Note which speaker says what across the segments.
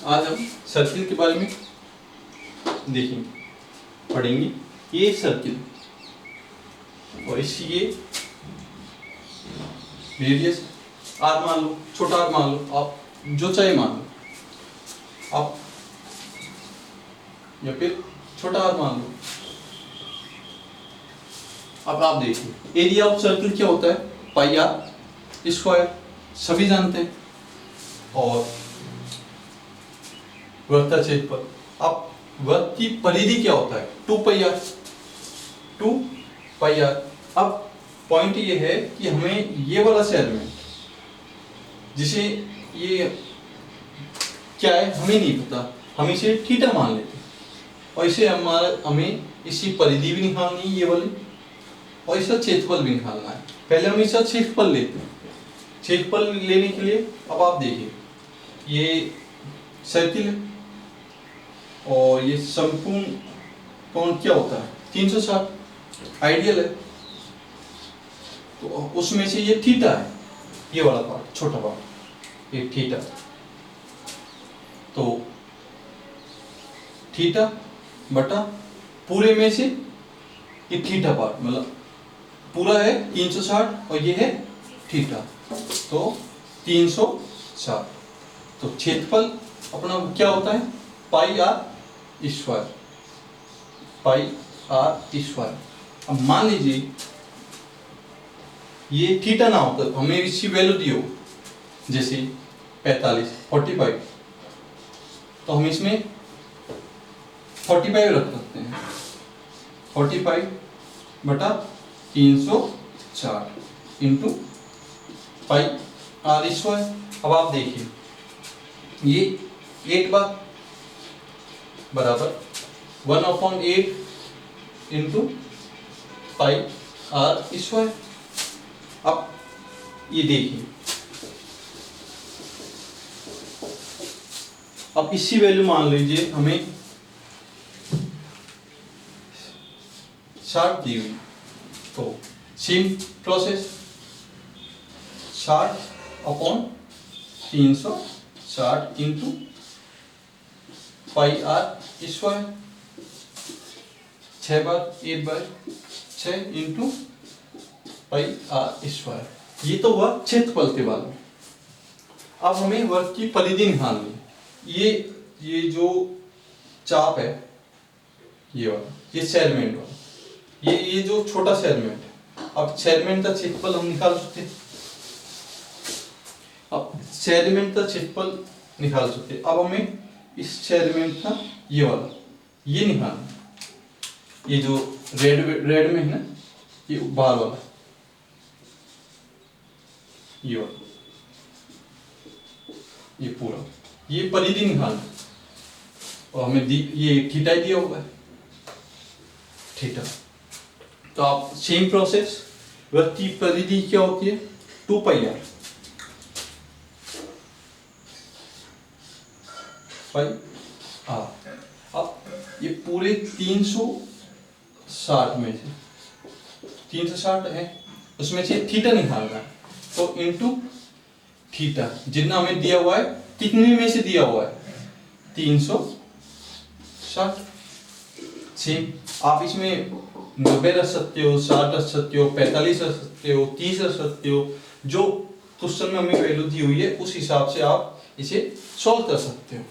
Speaker 1: आज हम सर्किल के बारे में देखेंगे, पढ़ेंगे। ये सर्किल और इसकी ये रेडियस आर मान लो, छोटा आर मान लो, आप जो चाहे मान लो आप, या फिर छोटा आर मान लो। अब आप देखिए एरिया ऑफ सर्किल क्या होता है, पाई आर स्क्वायर, सभी जानते हैं। और वृत्त क्षेत्रफल, अब वृत्त की परिधि क्या होता है, 2 पाई आर, 2 पाई आर। अब पॉइंट ये है कि हमें ये वाला सेगमेंट, जिसे ये क्या है हमें नहीं पता, हम इसे थीटा मान लेते हैं और इसे हमें इसकी परिधि भी निकालनी है ये वाली, और इसका क्षेत्रफल भी निकालना है। पहले हम इसका क्षेत्रफल लेते हैं। क्षेत्रफल लेने के लिए अब आप देखिए ये सर्किल है और ये संपूर्ण कोण क्या होता है 360, आइडियल है, तो उसमें से ये थीटा है, ये वाला पार्ट, छोटा पार्ट, ये थीटा। तो थीटा बटा पूरे में से ये थीटा पार्ट, मतलब पूरा है 360 और ये है थीटा, तो 360। तो क्षेत्रफल अपना क्या होता है, pi R square, pi R square. अब मान लीजिए ये थीटा ना हो तो हमें इसकी वैल्यू दी हो, जैसे 45, 45, तो हम इसमें 45 रख सकते हैं, 45 बटा 360 इंटू पाई आर स्क्वायर। अब आप देखिए ये 8 बार बराबर 1/8 इंटू पाई आर स्क्वायर। अब ये देखिए, अब इसी वैल्यू मान लीजिए हमें 60 दी हुई, तो same process 60/360 into pi R square, 6 बार 8/6 इंटू पाई आर स्क्वायर। ये तो हुआ क्षेत्रफल के बारे में। अब हमें वर्ग की परिधि निकालनी है। ये जो चाप है ये वाला, ये सेगमेंट वाला, ये जो छोटा सेगमेंट है। अब सेगमेंट का क्षेत्रफल हम निकाल सकते हैं, अब सेगमेंट का क्षेत्रफल निकाल सकते हैं। अब हमें इस सेगमेंट का ये वाला ये निकालना, ये जो रेड में है ना, ये बाहर वाला, ये वाला, ये पूरा, ये परिधि निकालना। और हमें ये थीटा दिया हुआ है, थीटा। तो आप सेम प्रोसेस, वृत्त की परिधि क्या होती है 2 पाई आर, पाई आर। अब ये पूरे 360 में से 360 है, उसमें से थीटा निकालना है, तो इनटू थीटा, जितना हमें दिया हुआ है कितने में से दिया हुआ है 360। सेम आप इसमें 90 रख सकते हो, 60 रख सकते हो, 45 रख सकते हो, 30 रख सकते हो, जो क्वेश्चन में हमें वैल्यू दी हुई है उस हिसाब से आप इसे सॉल्व कर सकते हो।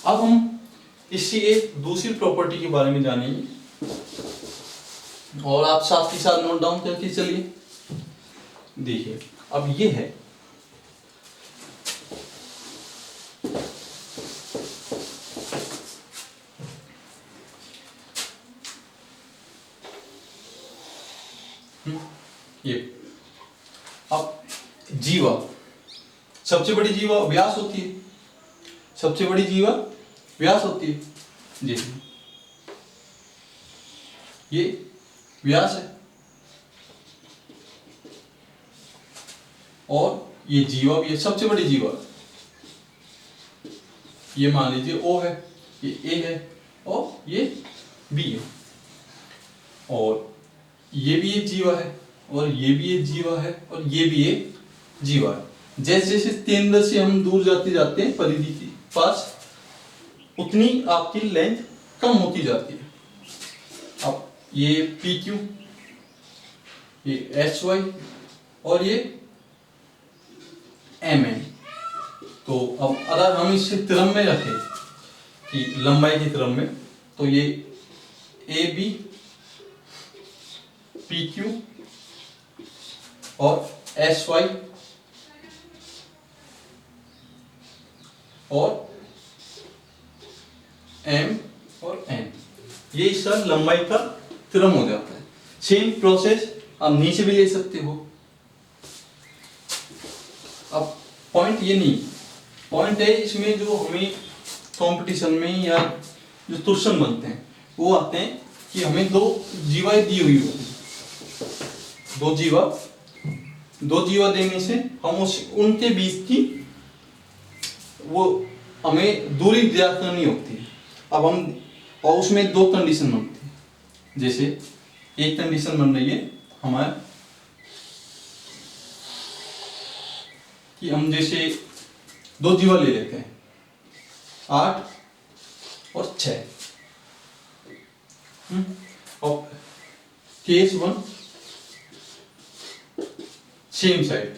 Speaker 1: अब हम इसकी एक दूसरी प्रॉपर्टी के बारे में जानेंगे और आप साथ ही साथ नोट डाउन करके चलिए। देखिए अब ये है, ये अब जीवा, सबसे बड़ी जीवा व्यास होती है, सबसे बड़ी जीवा व्यास होती है जी, ये व्यास है, और ये जीवा भी है, सबसे बड़ी जीवा, ये मान लीजिए O है, ये A है और ये B है, और ये भी एक जीवा है और ये भी एक जीवा है और ये भी एक जीवा है। जैसे जैसे केंद्र से हम दूर जाते जाते हैं परिधि के पास, उतनी आपकी लेंथ कम होती जाती है। अब ये पी क्यू, ये एच वाई और ये एम एन। तो अब अगर हम इसे क्रम में रखें कि लंबाई के क्रम में, तो ये ए बी पी क्यू और एस वाई और एम और एन, ये इसका लंबाई का क्रम हो जाता है। सेम प्रोसेस आप नीचे भी ले सकते हो। अब पॉइंट ये नहीं, पॉइंट है इसमें जो हमें कंपटीशन में या जो क्वेश्चन बनते हैं वो आते हैं कि हमें दो जीवाएं दी हुई होती है, दो जीवा देने से हम उनके बीच की वो हमें दूरी ज्ञात करनी होती है। अब हम और उसमें दो कंडीशन बनती है। जैसे एक कंडीशन बन रही है हमारे कि हम जैसे दो जीवा ले लेते हैं 8 और 6, और case 1 same side,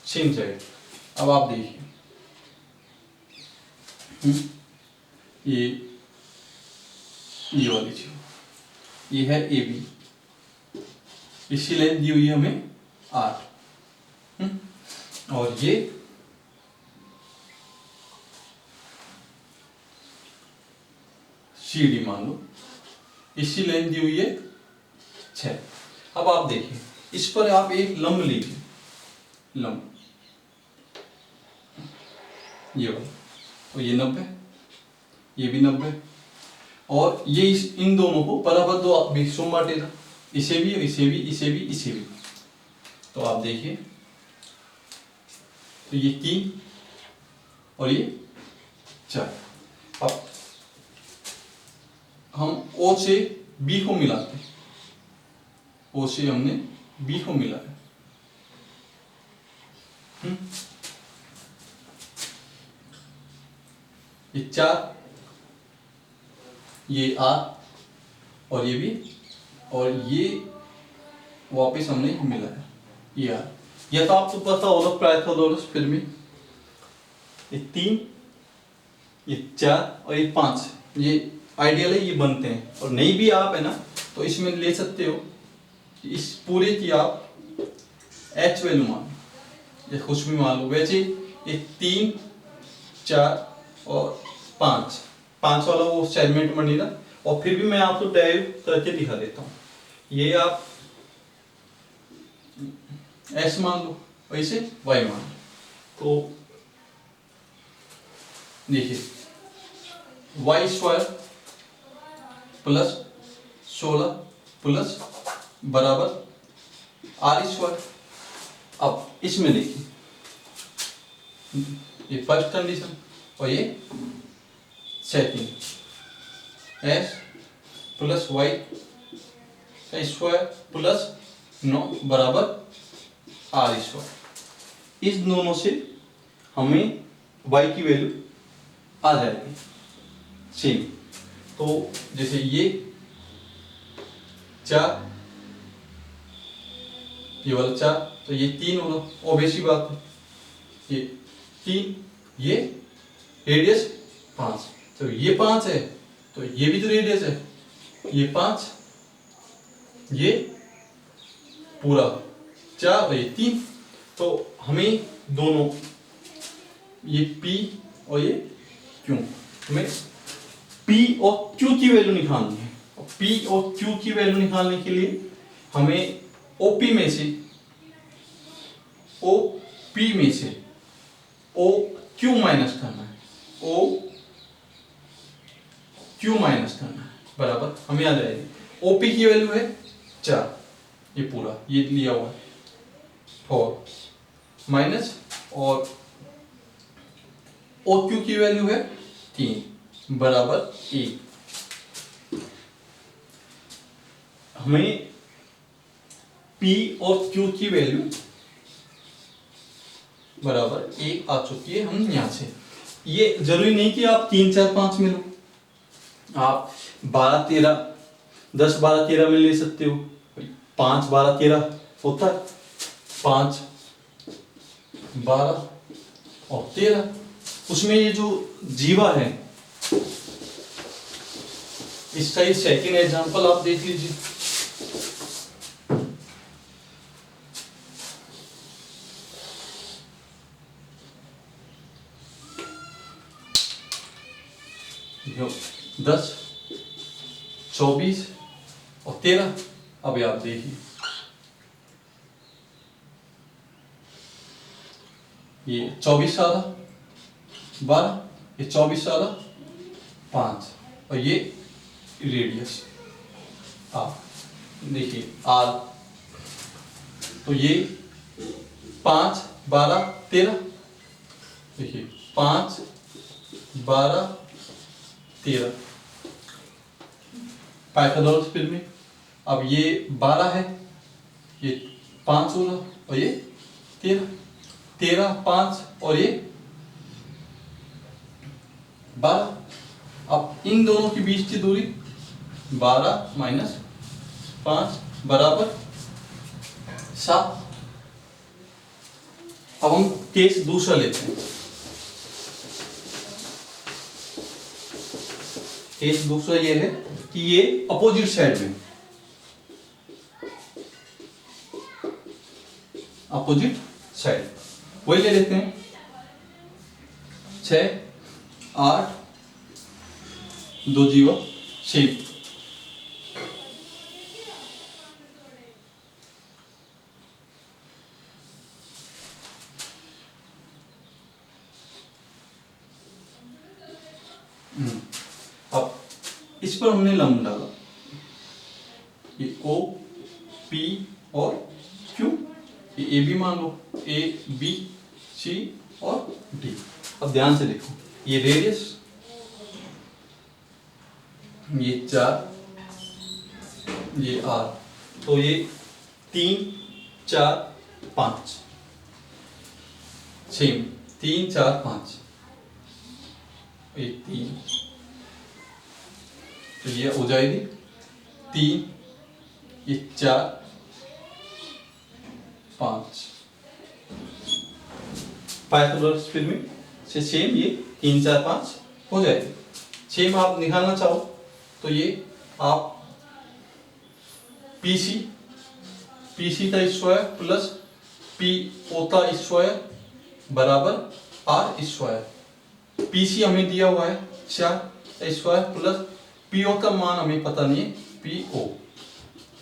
Speaker 1: same side. अब आप देखिए ये वाली चीज, ये है ए बी, इसकी लेंथ दी हुई है हमें 8, और ये सी डी मान लो, इसकी लेंथ दी हुई है 6। अब आप देखिए इस पर आप एक लंब लीजिए, लंब ये वाला, तो ये 90, ये भी 90, और ये इन दोनों को बराबर दो हिस्सों में बांटेगा, इसे भी, इसे भी, इसे भी, इसे भी। तो आप देखिए, तो ये 3 और ये 4। अब हम O से B को मिलाते हैं, O से हमने B को मिलाया, ये 4, ये R और ये भी, और ये वापस हमने मिलाया ये R। यह तो आपको पता होगा पाइथागोरस, फिर भी ये 3, ये 4 और ये 5, ये आइडियल है, ये बनते हैं। और नहीं भी आप है ना तो इसमें ले सकते हो, इस पूरे की आप H वैल्यू मान या कुछ भी मान लो। वैसे ये 3, 4 और 5 वाला वो सेगमेंट बनेगा। और फिर भी मैं आपको डाइव करके दिखा देता हूँ। ये आप S मान लो और इसे Y मान लो, तो देखिए y² प्लस 16 प्लस बराबर r²। अब इसमें देखिए ये फर्स्ट कंडीशन और ये सेकंड, s प्लस y का स्क्वायर प्लस 9 बराबर r²। इस दोनों से हमें y की वैल्यू आ जाएगी सेम। तो जैसे ये 4, ये वाला 4, तो ये 3 होगा, ऑब्वियस सी बात है। ये 3, ये रेडियस 5, तो ये 5 है, तो ये भी तो रेडियस है, ये 5, ये पूरा 4 और ये 3। तो हमें दोनों ये P और ये Q, हमें P और Q की वैल्यू निकालनी है। और P और Q की वैल्यू निकालने के लिए हमें OP में से OP में से OQ माइनस करना है, OQ माइनस करना है, बराबर हमें आ जाएगी। OP की वैल्यू है 4, ये पूरा ये लिया हुआ है 4 माइनस, और OQ की वैल्यू है 3 बराबर 1। हमें P और Q की वैल्यू बराबर 1 आ चुकी है हम यहाँ से। ये जरूरी नहीं कि आप 3 4 5 में लो, आप 12 13 10 12 13 में ले सकते हो। 5 12 13 होता है, 5 12 और 13, उसमें ये जो जीवा है, इसका ये सेकेंड एग्जांपल आप देख लीजिए। जो 10 24 और 13, अब आप देखिए ये 24 साला 12, ये 24 साला 5 और ये रेडियस आप देखिए आर, तो ये 5 12 13, देखिए 5 12 13 पाइथागोरस फिर में। अब ये 12 है, ये 5 होगा और ये 13 13 5 और ये 12। अब इन दोनों के बीच की दूरी 12 माइनस 5 बराबर 7। अब हम केस दूसरा लेते हैं। केस दूसरा ये है कि ये अपोजिट साइड में, अपोजिट साइड वही ले लेते हैं। 6 8 2 जीरो 6। अब इस पर हमने लंब डाला, ये O P और Q, ये A B मान लो, A B C और D। अब ध्यान से देखो, ये रेडियस, ये 4, ये R, तो ये 3 4 5 6, 3 4 5, ये 3, तो ये हो जाएगी 3, ये 4 5। पाइथागोरस फिर में से सेम ये 3 4 5 हो जाएगी। सेम आप निकालना चाहो तो ये आप PC का स्क्वायर प्लस PO का स्क्वायर बराबर R स्क्वायर। PC हमें दिया हुआ है 4 स्क्वायर प्लस PO का मान हमें पता नहीं है, PO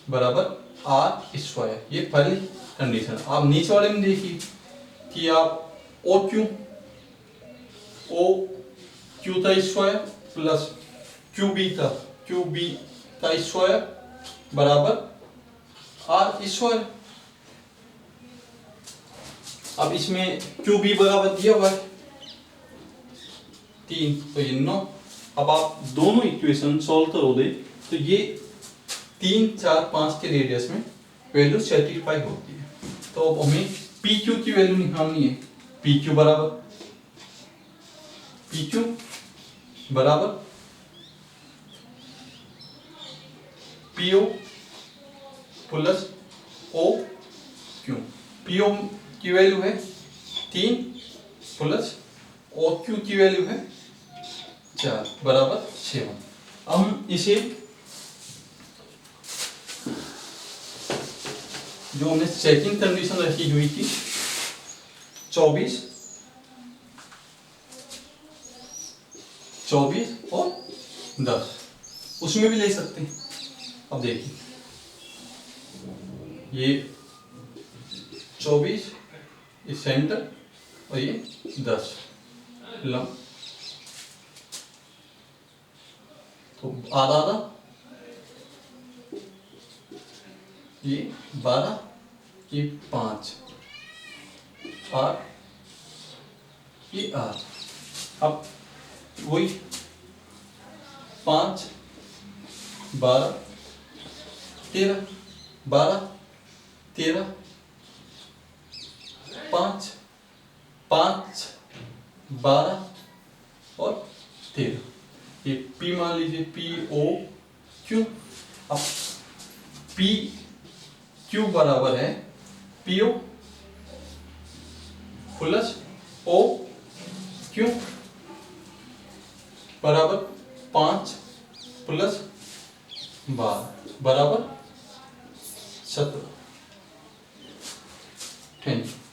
Speaker 1: बराबर R स्क्वायर। ये पहली कंडीशन। आप नीचे वाले में देखिए कि आप OQ का स्क्वायर प्लस QB का स्क्वायर बराबर R स्क्वायर। अब इसमें QB बराबर दिया हुआ है 3, तो ये 9। अब आप दोनों इक्वेशन सॉल्व करोगे तो ये 3 4 5 के रेडियस में वैल्यू सेटिस्फाई होती है। तो अब हमें PQ की वैल्यू निकालनी है। PQ बराबर PO प्लस OQ। PO की वैल्यू है 3 प्लस OQ की वैल्यू है 4 बराबर 7। अब हम इसे जो हमने सेकंड कंडीशन रखी हुई थी 24 और 10, उसमें भी ले सकते हैं। अब देखिए ये 24 इस सेंटर और ये 10 लंब, तो आधा आधा, ये 12, ये 5 8, ये 8। अब वही 5 12 13 12 13 5 12 और 13, ये P मान लीजिए, POQ। अब PQ बराबर है PO प्लस OQ बराबर 5 प्लस 12 बराबर 17। Thank you.